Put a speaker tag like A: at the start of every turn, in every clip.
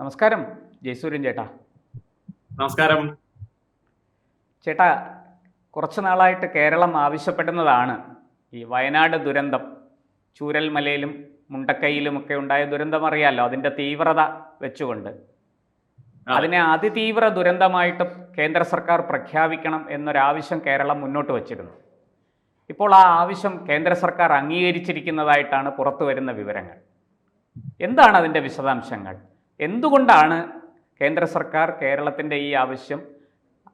A: നമസ്കാരം ജയസൂര്യൻ ചേട്ടാ.
B: നമസ്കാരം.
A: ചേട്ടാ, കുറച്ച് നാളായിട്ട് കേരളം ആവശ്യപ്പെടുന്നതാണ് ഈ വയനാട് ദുരന്തം. ചൂരൽമലയിലും മുണ്ടക്കൈയിലുമൊക്കെ ഉണ്ടായ ദുരന്തം അറിയാമല്ലോ, അതിൻ്റെ തീവ്രത വെച്ചുകൊണ്ട് അതിനെ അതിതീവ്ര ദുരന്തമായിട്ട് കേന്ദ്ര സർക്കാർ പ്രഖ്യാപിക്കണം എന്നൊരാവശ്യം കേരളം മുന്നോട്ട് വച്ചിരുന്നു. ഇപ്പോൾ ആ ആവശ്യം കേന്ദ്ര സർക്കാർ അംഗീകരിച്ചിരിക്കുന്നതായിട്ടാണ് പുറത്തു വരുന്ന വിവരങ്ങൾ. എന്താണ് അതിൻ്റെ വിശദാംശങ്ങൾ? എന്തുകൊണ്ടാണ് കേന്ദ്ര സർക്കാർ കേരളത്തിൻ്റെ ഈ ആവശ്യം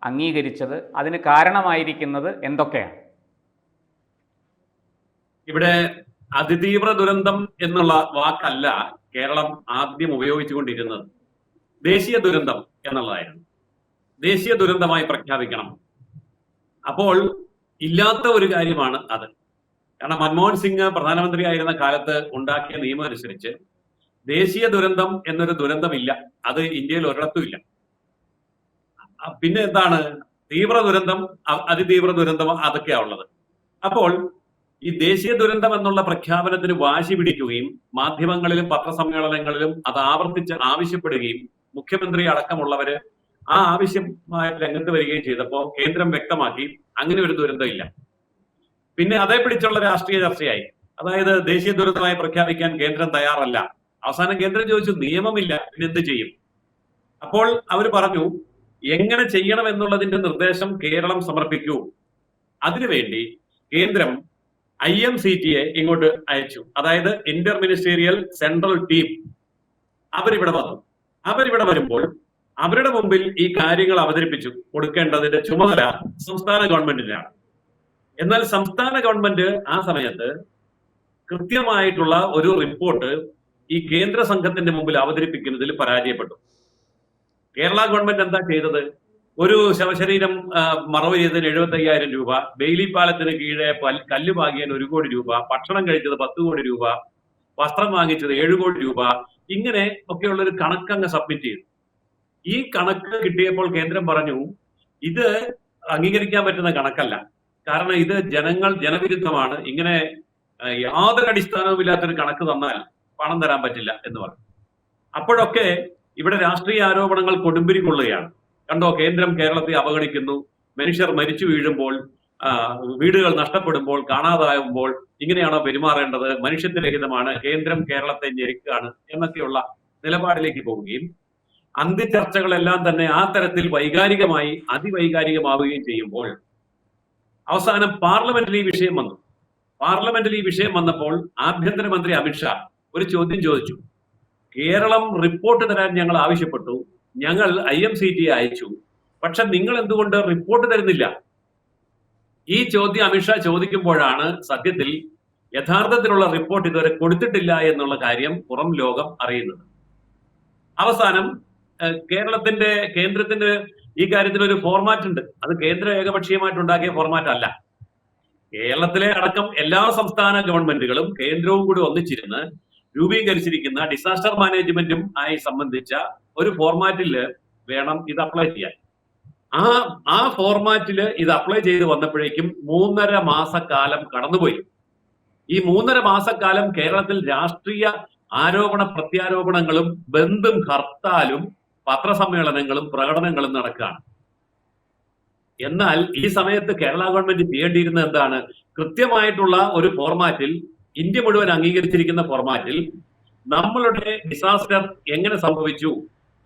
A: അംഗീകരിച്ചത്? അതിന് കാരണമായിരിക്കുന്നത് എന്തൊക്കെയാണ്?
B: ഇവിടെ അതിതീവ്ര ദുരന്തം എന്നുള്ള വാക്കല്ല കേരളം ആദ്യം ഉപയോഗിച്ചുകൊണ്ടിരുന്നത്. ദേശീയ ദുരന്തം എന്നുള്ളതായിരുന്നു. ദേശീയ ദുരന്തമായി പ്രഖ്യാപിക്കണം. അപ്പോൾ ഇല്ലാത്ത ഒരു കാര്യമാണ് അത്. കാരണം മൻമോഹൻ സിംഗ് പ്രധാനമന്ത്രിയായിരുന്ന കാലത്ത് ഉണ്ടാക്കിയ നിയമം അനുസരിച്ച് ദേശീയ ദുരന്തം എന്നൊരു ദുരന്തമില്ല. അത് ഇന്ത്യയിൽ ഒരിടത്തും ഇല്ല. പിന്നെ എന്താണ് തീവ്ര ദുരന്തം, അതിതീവ്ര ദുരന്തം, അതൊക്കെയാ ഉള്ളത്. അപ്പോൾ ഈ ദേശീയ ദുരന്തം എന്നുള്ള പ്രഖ്യാപനത്തിന് വാശി പിടിക്കുകയും മാധ്യമങ്ങളിലും പത്രസമ്മേളനങ്ങളിലും അത് ആവർത്തിച്ച് ആവശ്യപ്പെടുകയും മുഖ്യമന്ത്രി അടക്കമുള്ളവര് ആ ആവശ്യമായ രംഗത്ത് വരികയും ചെയ്തപ്പോൾ കേന്ദ്രം വ്യക്തമാക്കി അങ്ങനെ ഒരു ദുരന്തം ഇല്ല. പിന്നെ അതേ പിടിച്ചുള്ള രാഷ്ട്രീയ ചർച്ചയായി. അതായത് ദേശീയ ദുരന്തമായി പ്രഖ്യാപിക്കാൻ കേന്ദ്രം തയ്യാറല്ല. അവസാനം കേന്ദ്രം ചോദിച്ചു, നിയമമില്ല, പിന്നെ എന്ത് ചെയ്യും? അപ്പോൾ അവർ പറഞ്ഞു, എങ്ങനെ ചെയ്യണം എന്നുള്ളതിന്റെ നിർദ്ദേശം കേരളം സമർപ്പിക്കൂ. അതിനുവേണ്ടി കേന്ദ്രം IMCTയെ ഇങ്ങോട്ട് അയച്ചു. അതായത് ഇന്റർ മിനിസ്റ്റീരിയൽ സെൻട്രൽ ടീം. അവരിവിടെ വന്നു. അവരിവിടെ വരുമ്പോൾ അവരുടെ മുമ്പിൽ ഈ കാര്യങ്ങൾ അവതരിപ്പിച്ചു കൊടുക്കേണ്ടതിന്റെ ചുമതല സംസ്ഥാന ഗവൺമെന്റിനാണ്. എന്നാൽ സംസ്ഥാന ഗവൺമെന്റ് ആ സമയത്ത് കൃത്യമായിട്ടുള്ള ഒരു റിപ്പോർട്ട് ഈ കേന്ദ്ര സംഘത്തിന്റെ മുമ്പിൽ അവതരിപ്പിക്കുന്നതിൽ പരാജയപ്പെട്ടു. കേരള ഗവൺമെന്റ് എന്താ ചെയ്തത്? ഒരു ശവശരീരം മറവ് ചെയ്തതിന് 75,000 രൂപ, ബെയിലി പാലത്തിന് കീഴെ കല്ല് പാകിയതിന് 1 കോടി രൂപ, ഭക്ഷണം കഴിച്ചത് 10 കോടി രൂപ, വസ്ത്രം വാങ്ങിച്ചത് 7 കോടി രൂപ, ഇങ്ങനെ ഒക്കെയുള്ള ഒരു കണക്കങ്ങ് സബ്മിറ്റ് ചെയ്തു. ഈ കണക്ക് കിട്ടിയപ്പോൾ കേന്ദ്രം പറഞ്ഞു, ഇത് അംഗീകരിക്കാൻ പറ്റുന്ന കണക്കല്ല, കാരണം ഇത് ജനവിരുദ്ധമാണ്, ഇങ്ങനെ യാതൊരു അടിസ്ഥാനവുമില്ലാത്തൊരു കണക്ക് തന്നാൽ പണം തരാൻ പറ്റില്ല എന്ന് പറഞ്ഞു. അപ്പോഴൊക്കെ ഇവിടെ രാഷ്ട്രീയ ആരോപണങ്ങൾ കൊടുമ്പിരി കൊള്ളുകയാണ്. കണ്ടോ, കേന്ദ്രം കേരളത്തെ അവഗണിക്കുന്നു, മനുഷ്യർ മരിച്ചു വീഴുമ്പോൾ, വീടുകൾ നഷ്ടപ്പെടുമ്പോൾ, കാണാതാകുമ്പോൾ ഇങ്ങനെയാണോ പെരുമാറേണ്ടത്, മനുഷ്യത്വരഹിതമാണ്, കേന്ദ്രം കേരളത്തെ ഞെരുക്കുകയാണ് എന്നൊക്കെയുള്ള നിലപാടിലേക്ക് പോവുകയും അന്ത്യചർച്ചകളെല്ലാം തന്നെ ആ തരത്തിൽ വൈകാരികമായി അതിവൈകാരികമാവുകയും ചെയ്യുമ്പോൾ അവസാനം പാർലമെന്റിൽ ഈ വിഷയം വന്നു. പാർലമെന്റിൽ ഈ വിഷയം വന്നപ്പോൾ ആഭ്യന്തരമന്ത്രി അമിത്ഷാ ഒരു ചോദ്യം ചോദിച്ചു. കേരളം റിപ്പോർട്ട് തരാൻ ഞങ്ങൾ ആവശ്യപ്പെട്ടു, ഞങ്ങൾ IMCTയെ അയച്ചു, പക്ഷെ നിങ്ങൾ എന്തുകൊണ്ട് റിപ്പോർട്ട് തരുന്നില്ല? ഈ ചോദ്യം അമിത്ഷാ ചോദിക്കുമ്പോഴാണ് സത്യത്തിൽ യഥാർത്ഥത്തിലുള്ള റിപ്പോർട്ട് ഇതുവരെ കൊടുത്തിട്ടില്ല എന്നുള്ള കാര്യം പുറം ലോകം അറിയുന്നത്. അവസാനം കേന്ദ്രത്തിന്റെ ഈ കാര്യത്തിന് ഒരു ഫോർമാറ്റ് ഉണ്ട്. അത് കേന്ദ്ര ഏകപക്ഷീയമായിട്ടുണ്ടാക്കിയ ഫോർമാറ്റ് അല്ല. കേരളത്തിലെ അടക്കം എല്ലാ സംസ്ഥാന ഗവൺമെന്റുകളും കേന്ദ്രവും കൂടി ഒന്നിച്ചിരുന്ന് രൂപീകരിച്ചിരിക്കുന്ന ഡിസാസ്റ്റർ മാനേജ്മെന്റും ആയി സംബന്ധിച്ച ഒരു ഫോർമാറ്റിൽ വേണം ഇത് അപ്ലൈ ചെയ്യാൻ. ആ ഫോർമാറ്റില് ഇത് അപ്ലൈ ചെയ്ത് വന്നപ്പോഴേക്കും 3.5 മാസക്കാലം കടന്നുപോയി. ഈ 3.5 മാസക്കാലം കേരളത്തിൽ രാഷ്ട്രീയ ആരോപണ പ്രത്യാരോപണങ്ങളും ബന്ധും ഹർത്താലും പത്രസമ്മേളനങ്ങളും പ്രകടനങ്ങളും നടക്കുകയാണ്. എന്നാൽ ഈ സമയത്ത് കേരള ഗവൺമെന്റ് ചെയ്യേണ്ടിയിരുന്നത് എന്താണ്? കൃത്യമായിട്ടുള്ള ഒരു ഫോർമാറ്റിൽ, ഇന്ത്യ മുഴുവൻ അംഗീകരിച്ചിരിക്കുന്ന ഫോർമാറ്റിൽ നമ്മളുടെ ഡിസാസ്റ്റർ എങ്ങനെ സംഭവിച്ചു,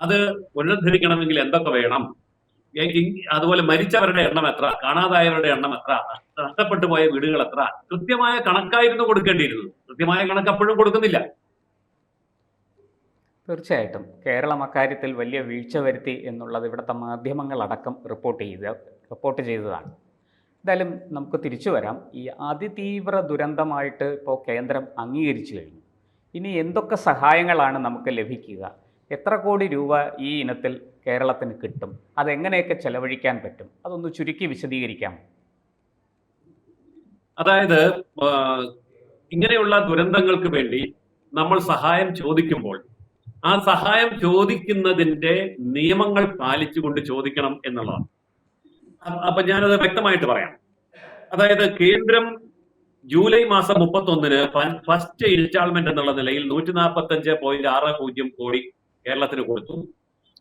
B: അത് പുനരുദ്ധരിക്കണമെങ്കിൽ എന്തൊക്കെ വേണം, അതുപോലെ മരിച്ചവരുടെ എണ്ണം എത്ര, കാണാതായവരുടെ എണ്ണം എത്ര, നഷ്ടപ്പെട്ടു പോയ വീടുകൾ എത്ര, കൃത്യമായ കണക്കായിരുന്നു കൊടുക്കേണ്ടിയിരുന്നത്. കൃത്യമായ കണക്ക് അപ്പോഴും കൊടുക്കുന്നില്ല.
A: തീർച്ചയായിട്ടും കേരളം അക്കാര്യത്തിൽ വലിയ വീഴ്ച വരുത്തി എന്നുള്ളത് ഇവിടുത്തെ മാധ്യമങ്ങളടക്കം റിപ്പോർട്ട് ചെയ്തതാണ്. എന്തായാലും നമുക്ക് തിരിച്ചു വരാം. ഈ അതിതീവ്ര ദുരന്തമായിട്ട് ഇപ്പോൾ കേന്ദ്രം അംഗീകരിച്ചു കഴിഞ്ഞു. ഇനി എന്തൊക്കെ സഹായങ്ങളാണ് നമുക്ക് ലഭിക്കുക? എത്ര കോടി രൂപ ഈ ഇനത്തിൽ കേരളത്തിന് കിട്ടും? അതെങ്ങനെയൊക്കെ ചെലവഴിക്കാൻ പറ്റും? അതൊന്ന് ചുരുക്കി വിശദീകരിക്കാം.
B: അതായത് ഇങ്ങനെയുള്ള ദുരന്തങ്ങൾക്ക് വേണ്ടി നമ്മൾ സഹായം ചോദിക്കുമ്പോൾ ആ സഹായം ചോദിക്കുന്നതിന്റെ നിയമങ്ങൾ പാലിച്ചുകൊണ്ട് ചോദിക്കണം എന്നുള്ളതാണ്. അപ്പൊ ഞാനത് വ്യക്തമായിട്ട് പറയാം. അതായത് കേന്ദ്രം ജൂലൈ മാസം 31-ന് ഫസ്റ്റ് ഇൻസ്റ്റാൾമെന്റ് എന്നുള്ള നിലയിൽ 145.60 കോടി കേരളത്തിന് കൊടുത്തു.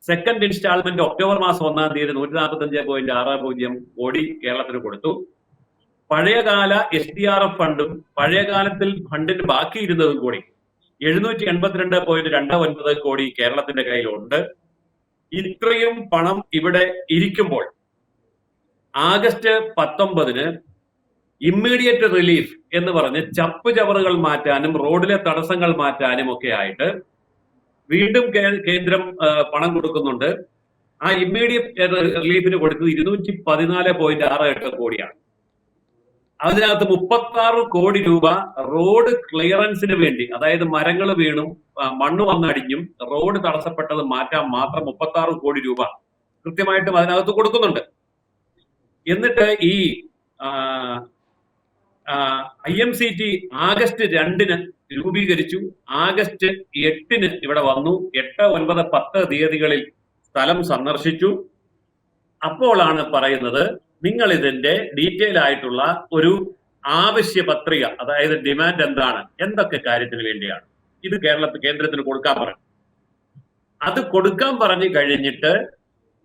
B: സെക്കൻഡ് ഇൻസ്റ്റാൾമെന്റ് ഒക്ടോബർ മാസം 1-ാം തീയതി 145.60 കോടി കേരളത്തിന് കൊടുത്തു. പഴയകാല SDRF ഫണ്ടും പഴയകാലത്തിൽ ഫണ്ടിന് ബാക്കിയിരുന്നതും കൂടി 782.29 കോടി കേരളത്തിന്റെ കയ്യിലുണ്ട്. ഇത്രയും പണം ഇവിടെ ഇരിക്കുമ്പോൾ ആഗസ്റ്റ് 19-ന് ഇമ്മീഡിയറ്റ് റിലീഫ് എന്ന് പറഞ്ഞ് ചപ്പ് ചവറുകൾ മാറ്റാനും റോഡിലെ തടസ്സങ്ങൾ മാറ്റാനും ഒക്കെ ആയിട്ട് വീണ്ടും കേന്ദ്രം പണം കൊടുക്കുന്നുണ്ട്. ആ ഇമ്മീഡിയറ്റ് റിലീഫിന് കൊടുത്തത് 214.68 കോടിയാണ്. അതിനകത്ത് 36 കോടി രൂപ റോഡ് ക്ലിയറൻസിന് വേണ്ടി, അതായത് മരങ്ങൾ വീണും മണ്ണ് വന്നടിഞ്ഞും റോഡ് തടസ്സപ്പെട്ടത് മാറ്റാൻ മാത്രം 36 കോടി രൂപ കൃത്യമായിട്ടും അതിനകത്ത് കൊടുക്കുന്നുണ്ട്. എന്നിട്ട് ഈ IMCT ആഗസ്റ്റ് 2-ന് രൂപീകരിച്ചു. ആഗസ്റ്റ് 8-ന് ഇവിടെ വന്നു. 8, 9, 10 തീയതികളിൽ സ്ഥലം സന്ദർശിച്ചു. അപ്പോഴാണ് പറയുന്നത്, നിങ്ങൾ ഇതിന്റെ ഡീറ്റെയിൽ ആയിട്ടുള്ള ഒരു ആവശ്യ പത്രിക, അതായത് ഡിമാൻഡ് എന്താണ്, എന്തൊക്കെ കാര്യത്തിന് വേണ്ടിയാണ് ഇത് കേന്ദ്രത്തിന് കൊടുക്കാൻ പറഞ്ഞു. അത് കൊടുക്കാൻ പറഞ്ഞു കഴിഞ്ഞിട്ട്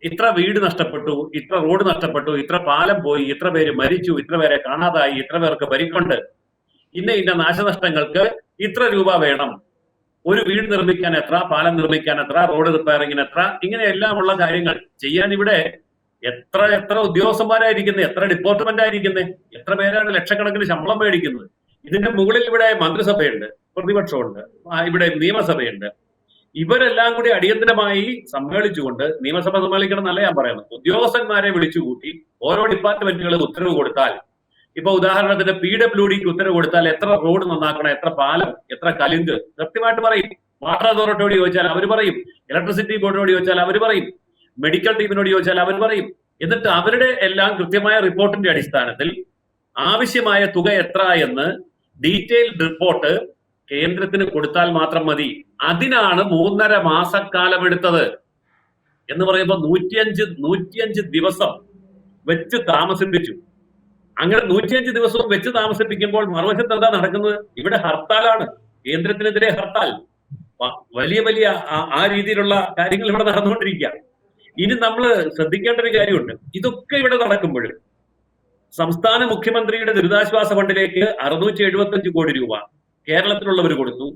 B: ഇത്ര വീട് നഷ്ടപ്പെട്ടു, ഇത്ര റോഡ് നഷ്ടപ്പെട്ടു, ഇത്ര പാലം പോയി, ഇത്ര പേര് മരിച്ചു, ഇത്ര പേരെ കാണാതായി, ഇത്ര പേർക്ക് പരിക്കുണ്ട്, ഇന്ന നാശനഷ്ടങ്ങൾക്ക് ഇത്ര രൂപ വേണം, ഒരു വീട് നിർമ്മിക്കാൻ എത്ര, പാലം നിർമ്മിക്കാൻ എത്ര, റോഡ് റിപ്പയറിങ്ങിന് എത്ര, ഇങ്ങനെയെല്ലാമുള്ള കാര്യങ്ങൾ ചെയ്യാൻ ഇവിടെ എത്ര ഉദ്യോഗസ്ഥന്മാരായിരിക്കുന്നത്, എത്ര ഡിപ്പാർട്ട്മെന്റ് ആയിരിക്കുന്നത്, എത്ര പേരാണ് ലക്ഷക്കണക്കിന് ശമ്പളം മേടിക്കുന്നത്. ഇതിന്റെ മുകളിൽ ഇവിടെ മന്ത്രിസഭയുണ്ട്, പ്രതിപക്ഷമുണ്ട്, ഇവിടെ നിയമസഭയുണ്ട്. ഇവരെല്ലാം കൂടി അടിയന്തരമായി സമ്മേളിച്ചുകൊണ്ട്, നിയമസഭ സമ്മേളിക്കണം എന്നല്ല ഞാൻ പറയുന്നത്, ഉദ്യോഗസ്ഥന്മാരെ വിളിച്ചുകൂട്ടി ഓരോ ഡിപ്പാർട്ട്മെന്റുകൾ ഉത്തരവ് കൊടുത്താൽ, ഇപ്പൊ ഉദാഹരണത്തിന് PWDക്ക് ഉത്തരവ് കൊടുത്താൽ എത്ര റോഡ് നന്നാക്കണം, എത്ര പാലം, എത്ര കലുങ്ക് കൃത്യമായിട്ട് പറയും. വാട്ടർ അതോറിറ്റിയോട് ചോദിച്ചാൽ അവർ പറയും, ഇലക്ട്രിസിറ്റി ബോർഡിനോട് ചോദിച്ചാൽ അവർ പറയും, മെഡിക്കൽ ടീമിനോട് ചോദിച്ചാൽ അവർ പറയും. എന്നിട്ട് അവരുടെ എല്ലാം കൃത്യമായ റിപ്പോർട്ടിന്റെ അടിസ്ഥാനത്തിൽ ആവശ്യമായ തുക എത്ര എന്ന് ഡീറ്റെയിൽഡ് റിപ്പോർട്ട് കേന്ദ്രത്തിന് കൊടുത്താൽ മാത്രം മതി. അതിനാണ് 3.5 മാസക്കാലം എടുത്തത്. എന്ന് പറയുമ്പോൾ 105 ദിവസം വെച്ച് താമസിപ്പിച്ചു. അങ്ങനെ 105 ദിവസവും വെച്ച് താമസിപ്പിക്കുമ്പോൾ മറുവശത്ത് എന്താ നടക്കുന്നത്? ഇവിടെ ഹർത്താലാണ്, കേന്ദ്രത്തിനെതിരെ ഹർത്താൽ, വലിയ ആ രീതിയിലുള്ള കാര്യങ്ങൾ ഇവിടെ നടന്നുകൊണ്ടിരിക്കുക. ഇനി നമ്മൾ ശ്രദ്ധിക്കേണ്ട ഒരു കാര്യമുണ്ട്. ഇതൊക്കെ ഇവിടെ നടക്കുമ്പോഴും സംസ്ഥാന മുഖ്യമന്ത്രിയുടെ ദുരിതാശ്വാസ ഫണ്ടിലേക്ക് 675 കോടി രൂപ കേരളത്തിലുള്ളവർ കൊടുത്തു,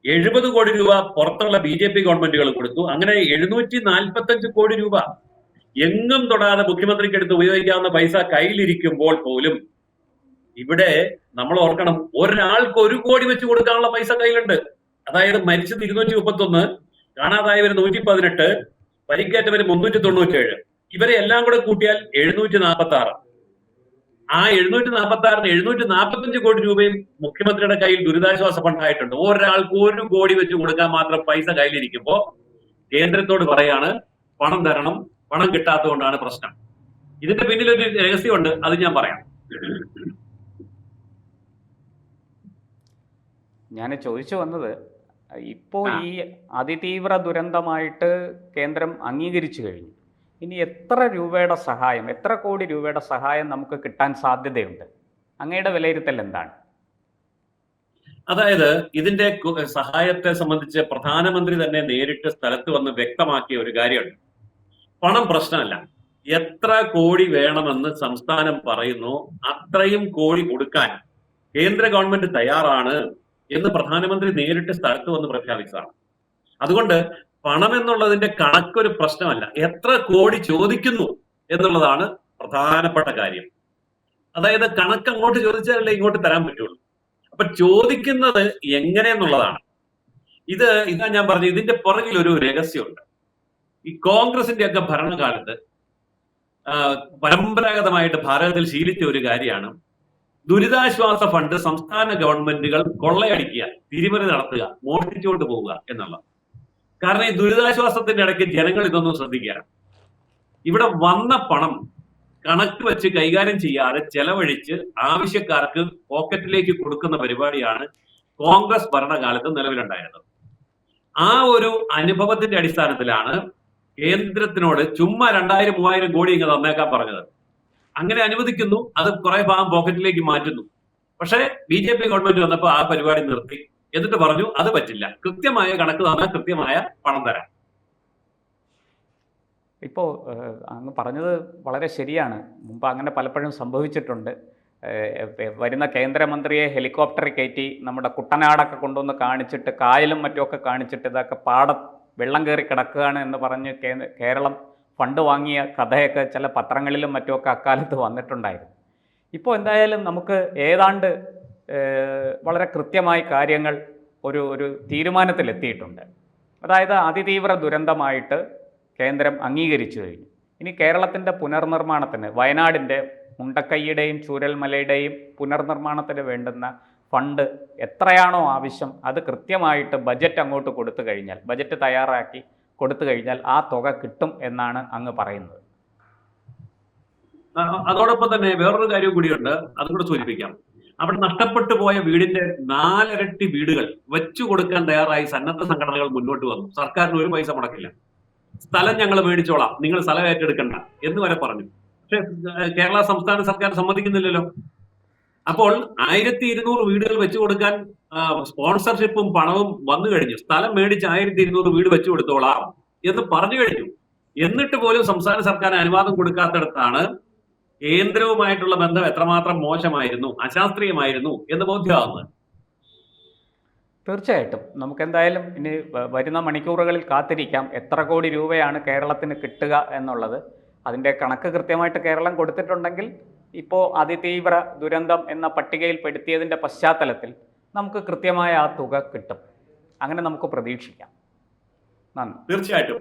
B: 70 കോടി രൂപ പുറത്തുള്ള BJP ഗവൺമെന്റുകൾ കൊടുത്തു. അങ്ങനെ 745 കോടി രൂപ എങ്ങും തൊടാതെ മുഖ്യമന്ത്രിക്ക് എടുത്ത് ഉപയോഗിക്കാവുന്ന പൈസ കയ്യിലിരിക്കുമ്പോൾ പോലും ഇവിടെ നമ്മൾ ഓർക്കണം, ഒരാൾക്ക് 1 കോടി വെച്ച് കൊടുക്കാനുള്ള പൈസ കയ്യിലുണ്ട്. അതായത് മരിച്ചത് 231, കാണാതായവർ 118, പരിക്കേറ്റവർ 397. ഇവരെ എല്ലാം കൂടെ കൂട്ടിയാൽ 746. ആ 746-ന് 745 കോടി രൂപയും മുഖ്യമന്ത്രിയുടെ കയ്യിൽ ദുരിതാശ്വാസ ഫണ്ടായിട്ടുണ്ട്. ഒരാൾക്ക് 1 കോടി വെച്ച് കൊടുക്കാൻ മാത്രം പൈസ കയ്യിലിരിക്കുമ്പോ കേന്ദ്രത്തോട് പറയാണ് പണം തരണം, പണം കിട്ടാത്തതുകൊണ്ടാണ് പ്രശ്നം. ഇതിന്റെ പിന്നിലൊരു രഹസ്യമുണ്ട്, അത് ഞാൻ പറയാം.
A: ഞാൻ ചോദിച്ചു വന്നത്, ഇപ്പോൾ ഈ അതിതീവ്ര ദുരന്തമായിട്ട് കേന്ദ്രം അംഗീകരിച്ചു കഴിഞ്ഞു. ഇനി എത്ര രൂപയുടെ സഹായം, എത്ര കോടി രൂപയുടെ സഹായം നമുക്ക് കിട്ടാൻ സാധ്യതയുണ്ട്? അങ്ങയുടെ വിലയിരുത്തൽ എന്താണ്?
B: അതായത് ഇതിന്റെ സഹായത്തെ സംബന്ധിച്ച് പ്രധാനമന്ത്രി തന്നെ നേരിട്ട് സ്ഥലത്ത് വന്ന് വ്യക്തമാക്കിയ ഒരു കാര്യമുണ്ട്. പണം പ്രശ്നമല്ല, എത്ര കോടി വേണമെന്ന് സംസ്ഥാനം പറയുന്നു അത്രയും കോടി കൊടുക്കാൻ കേന്ദ്ര ഗവൺമെന്റ് തയ്യാറാണ് എന്ന് പ്രധാനമന്ത്രി നേരിട്ട് സ്ഥലത്ത് വന്ന് പ്രഖ്യാപിച്ചതാണ്. അതുകൊണ്ട് പണം എന്നുള്ളതിന്റെ കണക്കൊരു പ്രശ്നമല്ല, എത്ര കോടി ചോദിക്കുന്നു എന്നുള്ളതാണ് പ്രധാനപ്പെട്ട കാര്യം. അതായത് കണക്ക് അങ്ങോട്ട് ചോദിച്ചാലല്ലേ ഇങ്ങോട്ട് തരാൻ പറ്റുള്ളൂ. അപ്പൊ ചോദിക്കുന്നത് എങ്ങനെയെന്നുള്ളതാണ്. ഇതാ ഞാൻ പറഞ്ഞു, ഇതിന്റെ പുറകിൽ ഒരു രഹസ്യമുണ്ട്. ഈ കോൺഗ്രസിന്റെ ഒക്കെ ഭരണകാലത്ത് പരമ്പരാഗതമായിട്ട് ഭാരതത്തിൽ ശീലിച്ച ഒരു കാര്യമാണ് ദുരിതാശ്വാസ ഫണ്ട് സംസ്ഥാന ഗവൺമെന്റുകൾ കൊള്ളയടിക്കുക, തിരിമറി നടത്തുക, മോഷ്ടിച്ചുകൊണ്ട് പോവുക എന്നുള്ളത്. കാരണം ഈ ദുരിതാശ്വാസത്തിന്റെ ഇടയ്ക്ക് ജനങ്ങൾ ഇതൊന്നും ശ്രദ്ധിക്കുക. ഇവിടെ വന്ന പണം കണക്ക് വെച്ച് കൈകാര്യം ചെയ്യാതെ ചെലവഴിച്ച് ആവശ്യക്കാർക്ക് പോക്കറ്റിലേക്ക് കൊടുക്കുന്ന പരിപാടിയാണ് കോൺഗ്രസ് ഭരണകാലത്ത് നിലവിലുണ്ടായിരുന്നത്. ആ ഒരു അനുഭവത്തിന്റെ അടിസ്ഥാനത്തിലാണ് കേന്ദ്രത്തിനോട് ചുമ്മാ 2000-3000 കോടി ഇങ്ങ് തന്നേക്കാൻ പറഞ്ഞത്. അങ്ങനെ അനുവദിക്കുന്നു, അത് കുറെ ഭാഗം പോക്കറ്റിലേക്ക് മാറ്റുന്നു. പക്ഷേ BJP ഗവൺമെന്റ് വന്നപ്പോൾ ആ പരിപാടി നിർത്തി. എന്നിട്ട് പറഞ്ഞു അത് പറ്റില്ല, കൃത്യമായ കണക്ക് തന്നാൽ കൃത്യമായ പണം തരാം.
A: ഇപ്പോൾ അങ്ങ് പറഞ്ഞത് വളരെ ശരിയാണ്. മുമ്പ് അങ്ങനെ പലപ്പോഴും സംഭവിച്ചിട്ടുണ്ട്. വരുന്ന കേന്ദ്രമന്ത്രിയെ ഹെലികോപ്റ്ററിൽ കയറ്റി നമ്മുടെ കുട്ടനാടൊക്കെ കൊണ്ടുവന്ന് കാണിച്ചിട്ട് കായലും മറ്റുമൊക്കെ കാണിച്ചിട്ട് ഇതൊക്കെ വെള്ളം കയറി കിടക്കുകയാണ് എന്ന് പറഞ്ഞ് കേരളം ഫണ്ട് വാങ്ങിയ കഥയൊക്കെ ചില പത്രങ്ങളിലും മറ്റുമൊക്കെ അക്കാലത്ത് വന്നിട്ടുണ്ടായിരുന്നു. ഇപ്പോൾ എന്തായാലും നമുക്ക് ഏതാണ്ട് വളരെ കൃത്യമായി കാര്യങ്ങൾ ഒരു തീരുമാനത്തിലെത്തിയിട്ടുണ്ട്. അതായത് അതിതീവ്ര ദുരന്തമായിട്ട് കേന്ദ്രം അംഗീകരിച്ചു കഴിഞ്ഞു. ഇനി കേരളത്തിൻ്റെ പുനർനിർമ്മാണത്തിന്, വയനാടിൻ്റെ മുണ്ടക്കൈയുടെയും ചൂരൽമലയുടെയും പുനർനിർമ്മാണത്തിന് വേണ്ടുന്ന ഫണ്ട് എത്രയാണോ ആവശ്യം അത് കൃത്യമായിട്ട് ബജറ്റ് അങ്ങോട്ട് കൊടുത്തു കഴിഞ്ഞാൽ, ബജറ്റ് തയ്യാറാക്കി കൊടുത്തു കഴിഞ്ഞാൽ ആ തുക കിട്ടും എന്നാണ് അങ്ങ് പറയുന്നത്.
B: അതോടൊപ്പം തന്നെ വേറൊരു കാര്യം കൂടിയുണ്ട്, അതും കൂടെ സൂചിപ്പിക്കാം. അവിടെ നഷ്ടപ്പെട്ടു പോയ വീടിന്റെ 4 ഇരട്ടി വീടുകൾ വെച്ചു കൊടുക്കാൻ തയ്യാറായി സന്നദ്ധ സംഘടനകൾ മുന്നോട്ട് വന്നു. സർക്കാരിന് ഒരു പൈസ മുടക്കില്ല. സ്ഥലം ഞങ്ങൾ മേടിച്ചോളാം, നിങ്ങൾ സ്ഥലം ഏറ്റെടുക്കണ്ട എന്ന് വരെ പറഞ്ഞു. പക്ഷെ കേരള സംസ്ഥാന സർക്കാർ സമ്മതിക്കുന്നില്ലല്ലോ. അപ്പോൾ 1200 വീടുകൾ വെച്ചു കൊടുക്കാൻ സ്പോൺസർഷിപ്പും പണവും വന്നു കഴിഞ്ഞു. സ്ഥലം മേടിച്ച് 1200 വീട് വെച്ചു കൊടുത്തോളാം എന്ന് പറഞ്ഞു കഴിഞ്ഞു. എന്നിട്ട് പോലും സംസ്ഥാന സർക്കാർ അനുവാദം കൊടുക്കാത്തടത്താണ് കേന്ദ്രവുമായിട്ടുള്ള ബന്ധം എത്രമാത്രം മോശമായിരുന്നു, അശാസ്ത്രീയമായിരുന്നു എന്ന് ബോധ്യമാകുന്നത്.
A: തീർച്ചയായിട്ടും നമുക്കെന്തായാലും ഇനി വരുന്ന മണിക്കൂറുകളിൽ കാത്തിരിക്കാം എത്ര കോടി രൂപയാണ് കേരളത്തിന് കിട്ടുക എന്നുള്ളത്. അതിൻ്റെ കണക്ക് കൃത്യമായിട്ട് കേരളം കൊടുത്തിട്ടുണ്ടെങ്കിൽ ഇപ്പോൾ അതിതീവ്ര ദുരന്തം എന്ന പട്ടികയിൽ പെടുത്തിയതിൻ്റെ പശ്ചാത്തലത്തിൽ നമുക്ക് കൃത്യമായ ആ തുക കിട്ടും. അങ്ങനെ നമുക്ക് പ്രതീക്ഷിക്കാം. നന്ദി.
B: തീർച്ചയായിട്ടും.